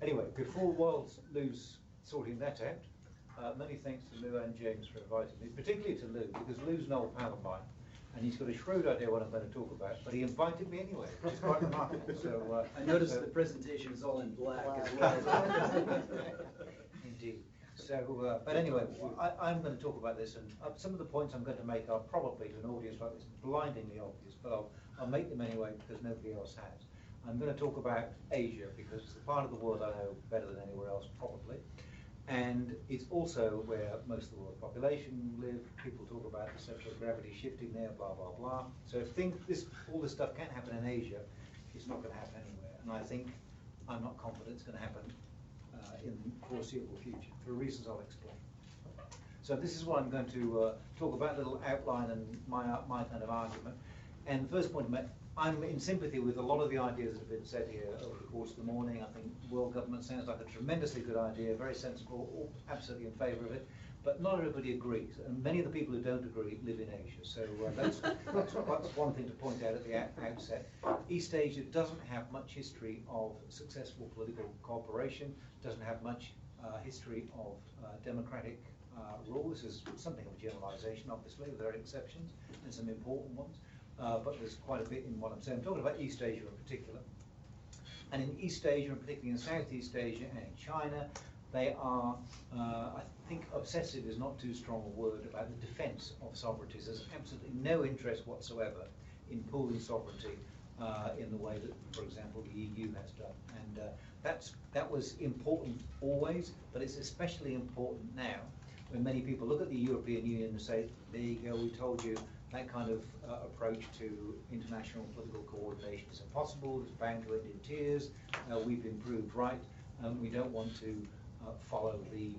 Anyway, before whilst Lou's sorting that out, many thanks to Lou and James for inviting me, particularly to Lou, because Lou's an old pal of mine, and he's got a shrewd idea what I'm going to talk about, but he invited me anyway, which is quite remarkable. So I noticed the presentation is all in black as well. Indeed. So, but anyway, I'm going to talk about this, and some of the points I'm going to make are probably to an audience like this blindingly obvious, but I'll make them anyway because nobody else has. I'm going to talk about Asia because it's the part of the world I know better than anywhere else probably, and it's also where most of the world's population live. People talk about the central gravity shifting there, blah blah blah. So if all this stuff can't happen in Asia, it's not going to happen anywhere, and I'm not confident it's going to happen in the foreseeable future, for reasons I'll explain. So this is what I'm going to talk about, a little outline and my kind of argument. And the first point I'm in sympathy with a lot of the ideas that have been said here over the course of the morning. I think world government sounds like a tremendously good idea, very sensible, all absolutely in favour of it, but not everybody agrees, and many of the people who don't agree live in Asia. So that's one thing to point out at the outset. East Asia doesn't have much history of successful political cooperation, doesn't have much history of democratic rule. This is something of a generalisation, obviously, there are exceptions and some important ones. But there's quite a bit in what I'm saying. I'm talking about East Asia in particular. And in East Asia, and particularly in Southeast Asia and in China, they are, I think obsessive is not too strong a word about the defence of sovereignties. There's absolutely no interest whatsoever in pooling sovereignty in the way that, for example, the EU has done. And that was important always, but it's especially important now when many people look at the European Union and say, there you go, we told you, that kind of approach to international political coordination is impossible, it's bound to end in tears, we've been proved right, and we don't want to follow the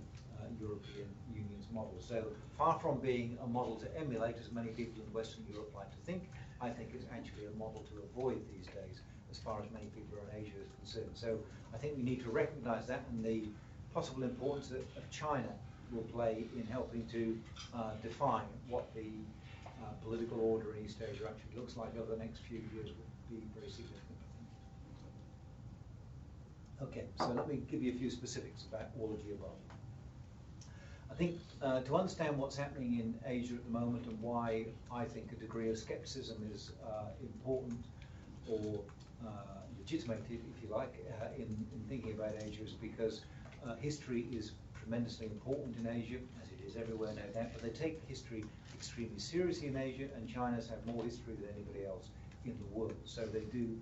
European Union's model. So far from being a model to emulate, as many people in Western Europe like to think, I think it's actually a model to avoid these days, as far as many people in Asia is concerned. So I think we need to recognise that, and the possible importance of China will play in helping to define what the political order in East Asia actually looks like over the next few years would be very significant. Okay, so let me give you a few specifics about all of the above. I think to understand what's happening in Asia at the moment and why I think a degree of skepticism is important or legitimated, if you like, in thinking about Asia is because history is tremendously important in Asia, as it is everywhere, no doubt, but they take history extremely seriously in Asia, and China's have more history than anybody else in the world. So they do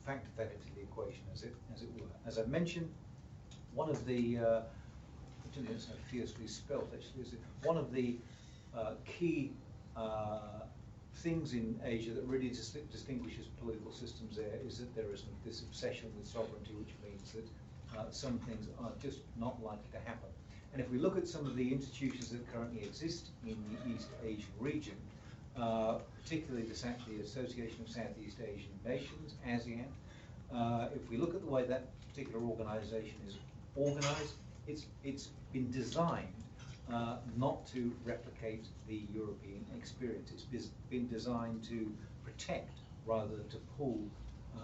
factor that into the equation, as it were. As I mentioned, one of the, I don't know it's how fiercely spelt actually, is one of the key things in Asia that really distinguishes political systems there is that there isn't this obsession with sovereignty, which means that some things are just not likely to happen. And if we look at some of the institutions that currently exist in the East Asian region, particularly the Association of Southeast Asian Nations, ASEAN, if we look at the way that particular organisation is organised, it's been designed not to replicate the European experience. It's been designed to protect rather than to pool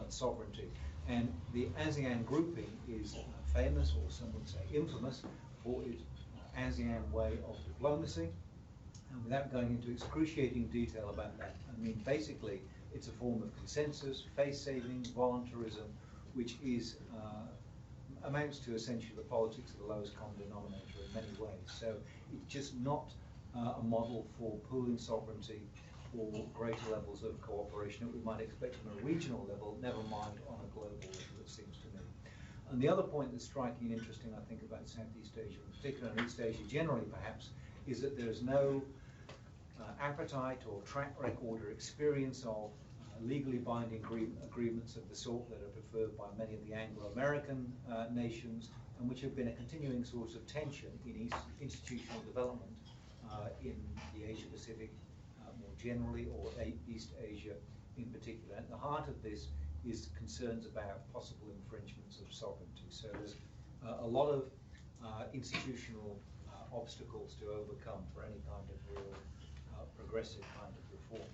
sovereignty. And the ASEAN grouping is famous, or some would say infamous, for its ASEAN way of diplomacy. And without going into excruciating detail about that, I mean, basically, it's a form of consensus, face-saving, voluntarism, which is amounts to essentially the politics of the lowest common denominator in many ways. So it's just not a model for pooling sovereignty or greater levels of cooperation that we might expect on a regional level, never mind on a global level, it seems to me. And the other point that's striking and interesting, I think, about Southeast Asia in particular, and East Asia generally perhaps, is that there's no appetite or track record or experience of legally binding agreements of the sort that are preferred by many of the Anglo-American nations, and which have been a continuing source of tension in institutional development in the Asia-Pacific more generally, or East Asia in particular. At the heart of this is concerns about possible infringements of sovereignty. So there's a lot of institutional obstacles to overcome for any kind of real progressive kind of reform.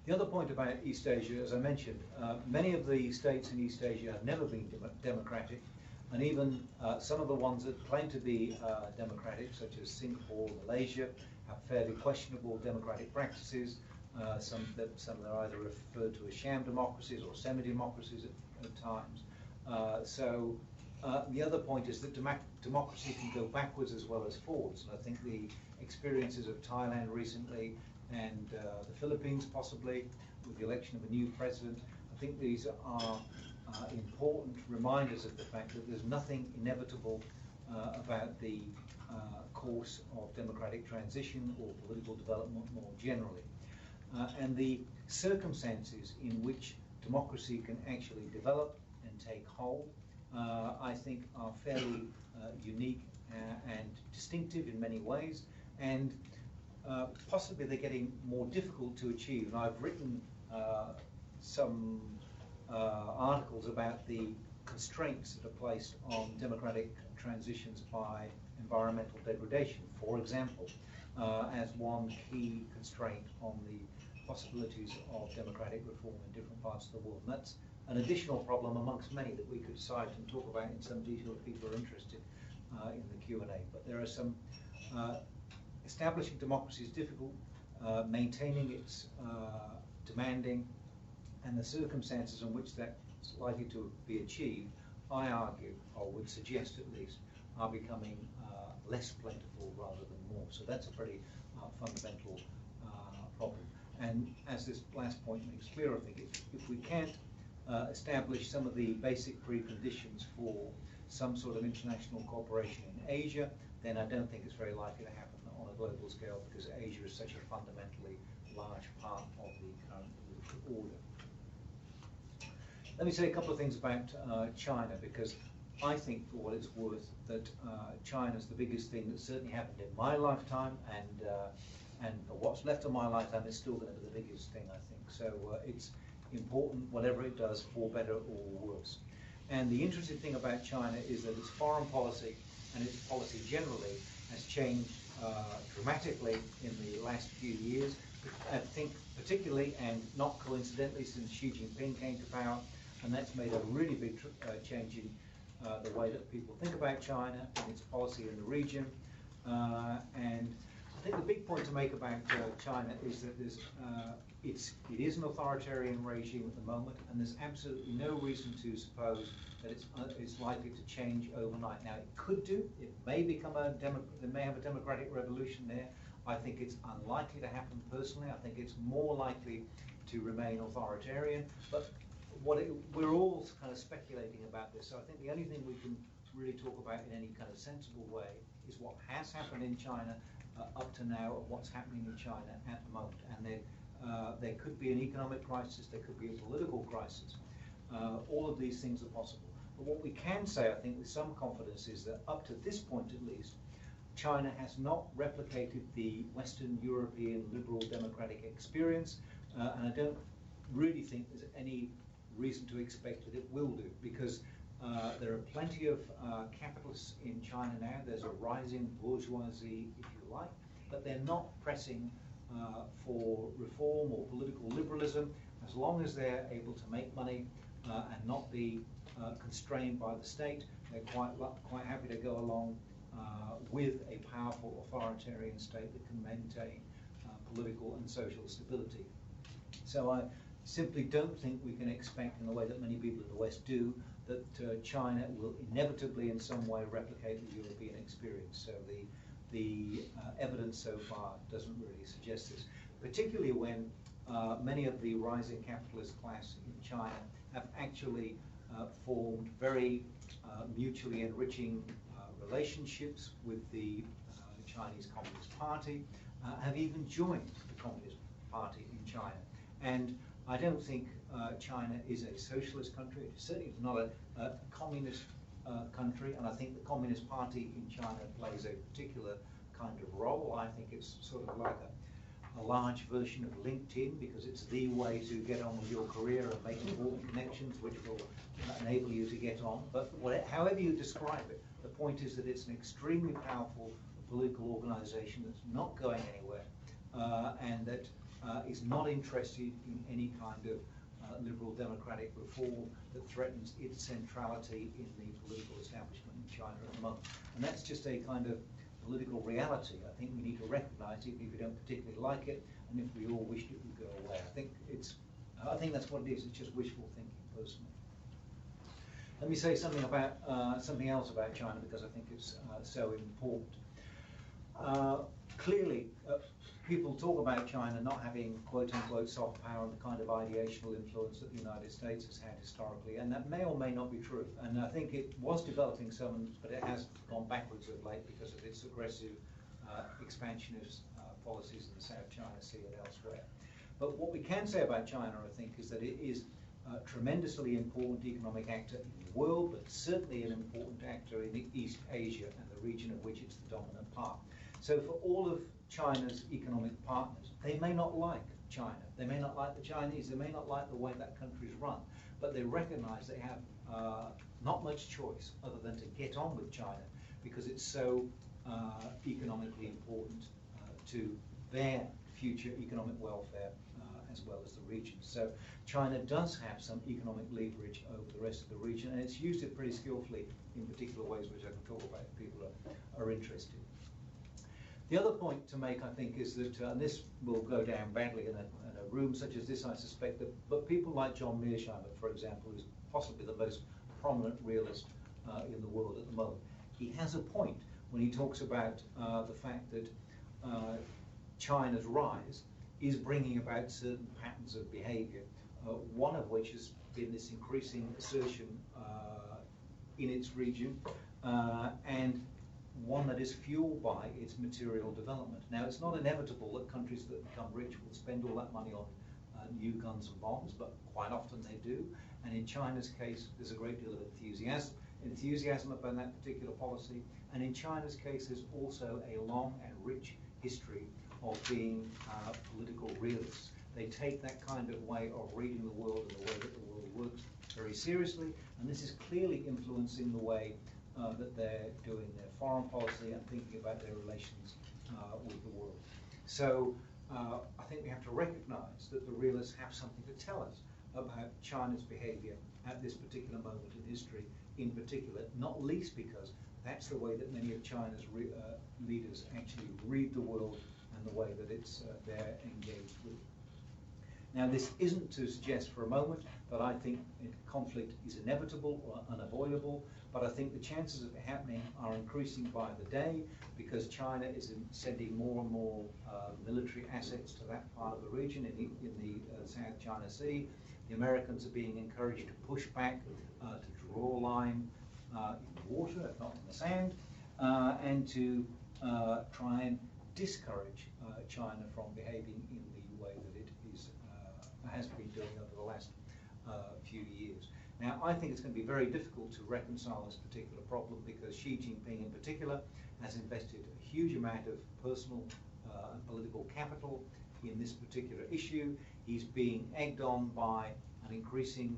The other point about East Asia, as I mentioned, many of the states in East Asia have never been democratic, and even some of the ones that claim to be democratic, such as Singapore, Malaysia, have fairly questionable democratic practices. Some that are either referred to as sham democracies or semi-democracies at times. The other point is that democracy can go backwards as well as forwards, and I think the experiences of Thailand recently and the Philippines possibly with the election of a new president, I think these are important reminders of the fact that there's nothing inevitable about the course of democratic transition or political development more generally. And the circumstances in which democracy can actually develop and take hold, I think are fairly unique and distinctive in many ways, and possibly they're getting more difficult to achieve. And I've written some articles about the constraints that are placed on democratic transitions by environmental degradation, for example, as one key constraint on the possibilities of democratic reform in different parts of the world. And that's an additional problem amongst many that we could cite and talk about in some detail if people are interested in the Q&A. But there are some establishing democracy is difficult, maintaining its demanding, and the circumstances in which that's likely to be achieved, I argue, or would suggest at least, are becoming less plentiful rather than more. So that's a pretty fundamental problem. And as this last point makes clear, I think if we can't establish some of the basic preconditions for some sort of international cooperation in Asia, then I don't think it's very likely to happen on a global scale, because Asia is such a fundamentally large part of the current political order. Let me say a couple of things about China, because I think, for what it's worth, that China's the biggest thing that certainly happened in my lifetime, and for what's left of my lifetime, it's still going to be the biggest thing, I think. So it's important, whatever it does, for better or worse. And the interesting thing about China is that its foreign policy and its policy generally has changed dramatically in the last few years. I think particularly, and not coincidentally, since Xi Jinping came to power, and that's made a really big change in the way that people think about China and its policy in the region. And I think the big point to make about China is that it is an authoritarian regime at the moment, and there's absolutely no reason to suppose that it's likely to change overnight. Now, it could do. It may become they may have a democratic revolution there. I think it's unlikely to happen personally. I think it's more likely to remain authoritarian. But we're all kind of speculating about this. So I think the only thing we can really talk about in any kind of sensible way is what has happened in China up to now, and what's happening in China at the moment. And there could be an economic crisis, there could be a political crisis. All of these things are possible. But what we can say, I think, with some confidence is that up to this point at least, China has not replicated the Western European liberal democratic experience, and I don't really think there's any reason to expect that it will do, because there are plenty of capitalists in China now. There's a rising bourgeoisie, if you like, but they're not pressing for reform or political liberalism. As long as they're able to make money and not be constrained by the state, they're quite happy to go along with a powerful authoritarian state that can maintain political and social stability. So I simply don't think we can expect, in the way that many people in the West do, that China will inevitably in some way replicate the European experience. So the evidence so far doesn't really suggest this, particularly when many of the rising capitalist class in China have actually formed very mutually enriching relationships with the Chinese Communist Party, have even joined the Communist Party in China. And I don't think China is a socialist country. It certainly is not a communist country, and I think the Communist Party in China plays a particular kind of role. I think it's sort of like a large version of LinkedIn, because it's the way to get on with your career and make important connections, which will enable you to get on. But however you describe it, the point is that it's an extremely powerful political organization that's not going anywhere, and that is not interested in any kind of liberal democratic reform that threatens its centrality in the political establishment in China at the moment. And that's just a kind of political reality. I think we need to recognise it if we don't particularly like it, and if we all wished it would go away. I think that's what it is. It's just wishful thinking, personally. Let me say something about something else about China, because I think it's so important. Clearly, people talk about China not having quote-unquote soft power and the kind of ideational influence that the United States has had historically, and that may or may not be true. And I think it was developing some, but it has gone backwards of late because of its aggressive expansionist policies in the South China Sea and elsewhere. But what we can say about China, I think, is that it is a tremendously important economic actor in the world, but certainly an important actor in East Asia and the region of which it's the dominant part. So for all of China's economic partners, they may not like China, they may not like the Chinese, they may not like the way that country is run, but they recognize they have not much choice other than to get on with China because it's so economically important to their future economic welfare as well as the region. So China does have some economic leverage over the rest of the region, and it's used it pretty skillfully in particular ways which I can talk about if people are interested. The other point to make, I think, is that, and this will go down badly in a room such as this, I suspect, but people like John Mearsheimer, for example, who's possibly the most prominent realist in the world at the moment, he has a point when he talks about the fact that China's rise is bringing about certain patterns of behavior, one of which has been this increasing assertion in its region, and one that is fueled by its material development. Now, it's not inevitable that countries that become rich will spend all that money on new guns and bombs, but quite often they do. And in China's case, there's a great deal of enthusiasm about that particular policy. And in China's case, there's also a long and rich history of being political realists. They take that kind of way of reading the world and the way that the world works very seriously, and this is clearly influencing the way that they're doing their foreign policy and thinking about their relations with the world. So I think we have to recognize that the realists have something to tell us about China's behavior at this particular moment in history, in particular, not least because that's the way that many of China's leaders actually read the world and the way that they're engaged with it. Now, this isn't to suggest for a moment that I think conflict is inevitable or unavoidable, but I think the chances of it happening are increasing by the day because China is sending more and more military assets to that part of the region in the South China Sea. The Americans are being encouraged to push back, to draw a line in the water, if not in the sand, and to try and discourage China from behaving in the way that it has been doing over the last few years. Now, I think it's going to be very difficult to reconcile this particular problem because Xi Jinping in particular has invested a huge amount of personal and political capital in this particular issue. He's being egged on by an increasing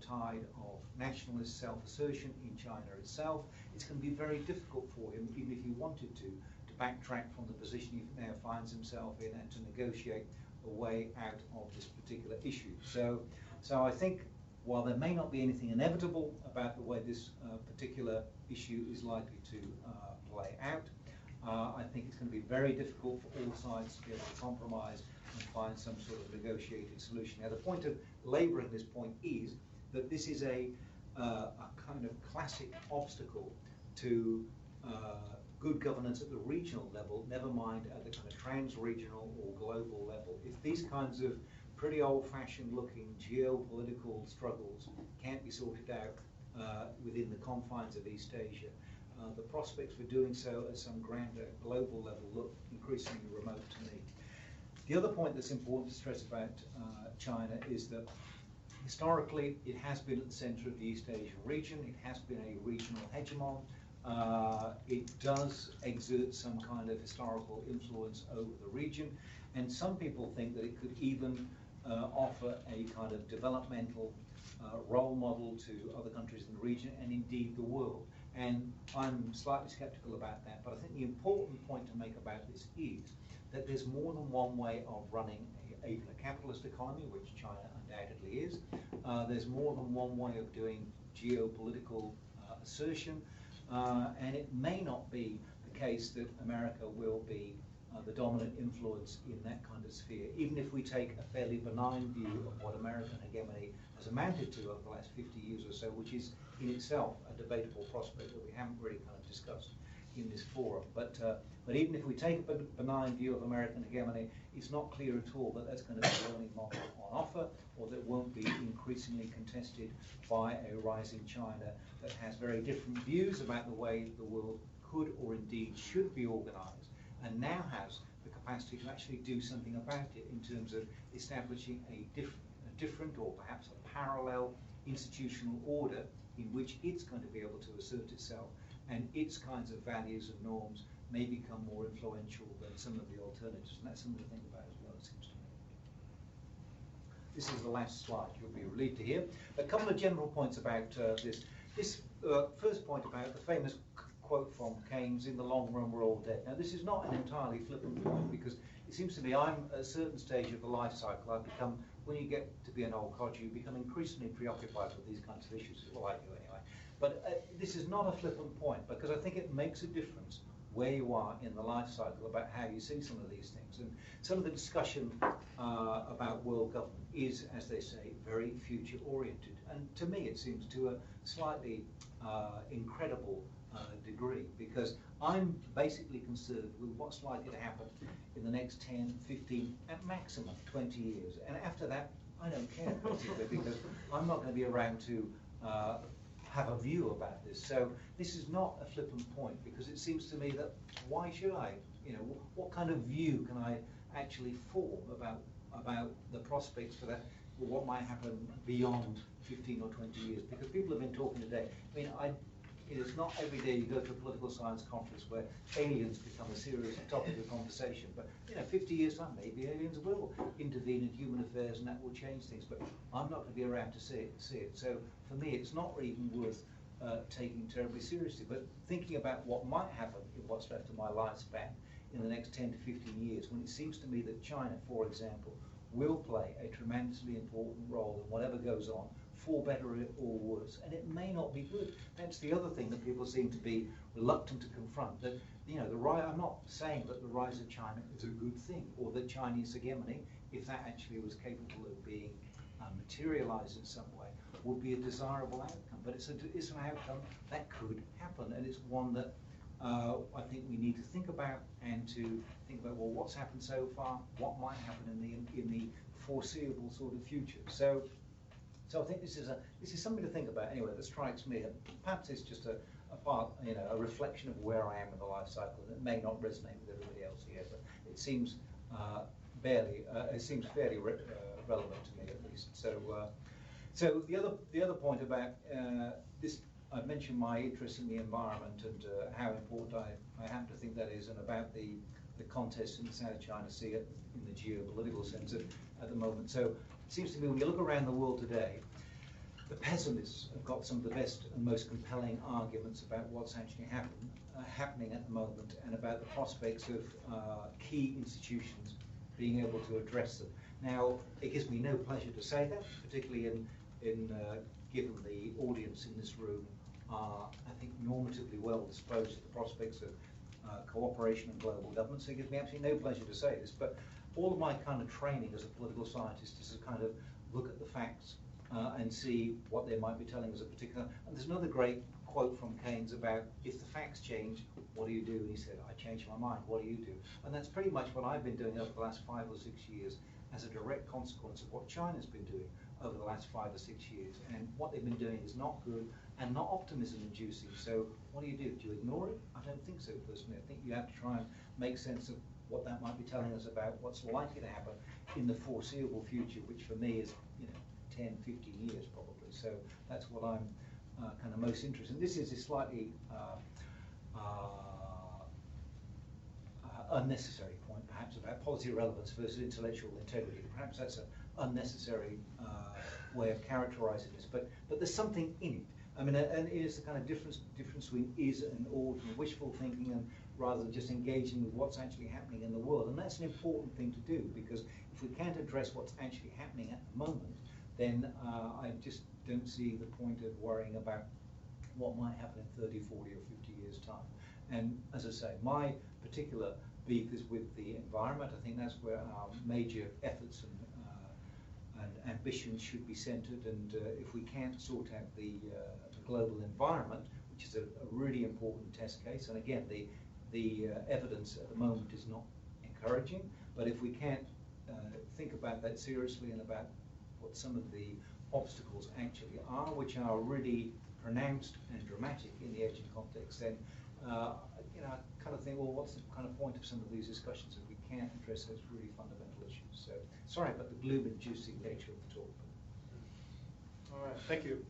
tide of nationalist self-assertion in China itself. It's going to be very difficult for him, even if he wanted to backtrack from the position he now finds himself in and to negotiate a way out of this particular issue. So I think while there may not be anything inevitable about the way this particular issue is likely to play out, I think it's going to be very difficult for all sides to be able to compromise and find some sort of negotiated solution. Now, the point of labouring this point is that this is a kind of classic obstacle to good governance at the regional level, never mind at the kind of trans-regional or global level. If these kinds of pretty old-fashioned looking geopolitical struggles can't be sorted out within the confines of East Asia, the prospects for doing so at some grander global level look increasingly remote to me. The other point that's important to stress about China is that historically it has been at the center of the East Asian region, it has been a regional hegemon. It does exert some kind of historical influence over the region, and some people think that it could even offer a kind of developmental role model to other countries in the region and indeed the world. And I'm slightly skeptical about that, but I think the important point to make about this is that there's more than one way of running even a capitalist economy, which China undoubtedly is. There's more than one way of doing geopolitical assertion, and it may not be the case that America will be the dominant influence in that kind of sphere, even if we take a fairly benign view of what American hegemony has amounted to over the last 50 years or so, which is in itself a debatable prospect that we haven't really kind of discussed in this forum. But even if we take a benign view of American hegemony, it's not clear at all that that's going to be the only model on offer, or that won't be increasingly contested by a rising China that has very different views about the way the world could or indeed should be organized, and now has the capacity to actually do something about it in terms of establishing a different or perhaps a parallel institutional order in which it's going to be able to assert itself, and its kinds of values and norms may become more influential than some of the alternatives, and that's something to think about as well, it seems to me. This is the last slide, you'll be relieved to hear. A couple of general points about this. This first point about the famous quote from Keynes, "In the long run we're all dead." Now this is not an entirely flippant point, because it seems to me I'm at a certain stage of the life cycle. I've become, when you get to be an old codger, you become increasingly preoccupied with these kinds of issues. Well, I do anyway. But this is not a flippant point, because I think it makes a difference where you are in the life cycle about how you see some of these things. And some of the discussion about world government is, as they say, very future oriented. And to me it seems to a slightly incredible degree, because I'm basically concerned with what's likely to happen in the next 10, 15, at maximum 20 years. And after that, I don't care, basically, because I'm not going to be around to have a view about this. So this is not a flippant point, because it seems to me that why should I? You know, what kind of view can I actually form about the prospects for that, or what might happen beyond 15 or 20 years? Because people have been talking today. I mean, it's not every day you go to a political science conference where aliens become a serious topic of conversation. But 50 years time, maybe aliens will intervene in human affairs, and that will change things. But I'm not going to be around to see it. So for me, it's not even worth taking terribly seriously. But thinking about what might happen in what's left of my lifespan in the next 10 to 15 years, when it seems to me that China, for example, will play a tremendously important role in whatever goes on, for better or worse, and it may not be good. That's the other thing that people seem to be reluctant to confront. That I'm not saying that the rise of China is a good thing, or that Chinese hegemony, if that actually was capable of being materialized in some way, would be a desirable outcome. But it's an outcome that could happen, and it's one that I think we need to think about, and to think about, well, what's happened so far, what might happen in the foreseeable sort of future. So I think this is something to think about anyway. That strikes me, and perhaps it's just a reflection of where I am in the life cycle. That may not resonate with everybody else here, but it seems fairly relevant to me at least. So the other point about this, I've mentioned my interest in the environment and how important I happen to think that is, and about the contest in the South China Sea in the geopolitical sense at the moment. So it seems to me when you look around the world today, the pessimists have got some of the best and most compelling arguments about what's actually happening at the moment, and about the prospects of key institutions being able to address them. Now, it gives me no pleasure to say that, particularly given the audience in this room are, I think, normatively well disposed to the prospects of cooperation and global government. So it gives me absolutely no pleasure to say this, but all of my kind of training as a political scientist is to kind of look at the facts and see what they might be telling us a particular. And there's another great quote from Keynes about, if the facts change, what do you do? And he said, I change my mind, what do you do? And that's pretty much what I've been doing over the last 5 or 6 years, as a direct consequence of what China's been doing over the last 5 or 6 years. And what they've been doing is not good and not optimism inducing. So what do? Do you ignore it? I don't think so, personally. I think you have to try and make sense of what that might be telling us about what's likely to happen in the foreseeable future, which for me is 10, 15 years probably. So that's what I'm kind of most interested in. This is a slightly unnecessary point, perhaps, about policy relevance versus intellectual integrity. Perhaps that's an unnecessary way of characterizing this, but there's something in it. I mean, and it's the kind of difference between is and ought and wishful thinking, and rather than just engaging with what's actually happening in the world. And that's an important thing to do, because if we can't address what's actually happening at the moment, then I just don't see the point of worrying about what might happen in 30, 40 or 50 years' time. And as I say, my particular beef is with the environment. I think that's where our major efforts and ambitions should be centred, and if we can't sort out the global environment, which is a really important test case, and again the evidence at the moment is not encouraging, but if we can't think about that seriously and about what some of the obstacles actually are, which are really pronounced and dramatic in the aging context, then you know, I kind of think, well, what's the kind of point of some of these discussions if we can't address those really fundamental issues? So sorry about the gloom-inducing nature of the talk. All right, thank you.